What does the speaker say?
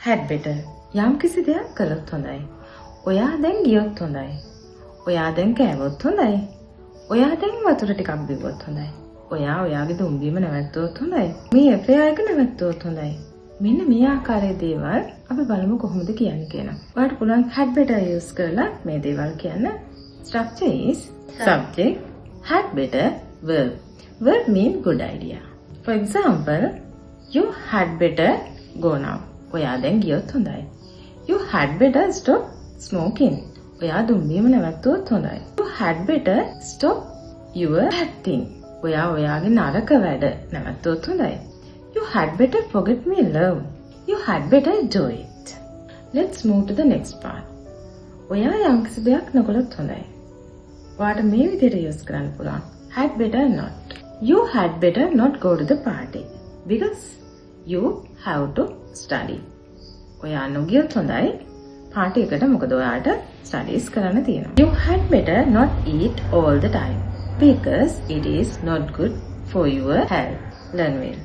had better. යම් කිසි දෙයක් කළොත් හොඳයි. ඔයා දැන් ගියොත් හොඳයි. ඔයා දැන් කෑවොත් හොඳයි. ඔයා දැන් වතුර ටිකක් බිව්වොත් හොඳයි. ඔයා ඔයාගේ දුම්බීම නැවැත්තුවොත් හොඳයි. මේ එපේ එක නැවැත්තුවොත් හොඳයි. මෙන්න මේ ආකාරයේ දේවල් අපි බලමු කොහොමද කියන්නේ කියලා. ඔයාලට පුළුවන් had better use කරලා මේ දේවල් කියන්න. Structure is subject, had better, verb. Verb mean good idea. For example, you had better go now. ඔයා දැන් ගියොත් හොඳයි. You had better stop smoking. ඔයා දුම්බීම නැවැත්තුවොත් හොඳයි. You had better stop your bad thing. ඔයා ඔයාගේ නරක වැඩ නැවැත්තුවොත් හොඳයි. You had better forget me love. You had better do it. Let's move to the next part. ඔයා යම් කිසි දෙයක් නොකළොත් හොඳයි. ඔයාට මේ විදිහට use කරන්න පුළුවන්. Had better not. You had better not go to the party because you have to study. ඔයා නොගියොත් හොඳයි පාටි එකට මොකද ඔයාට ස්ටඩීස් කරන්න තියෙනවා. You had better not eat all the time because it is not good for your health. Learn well.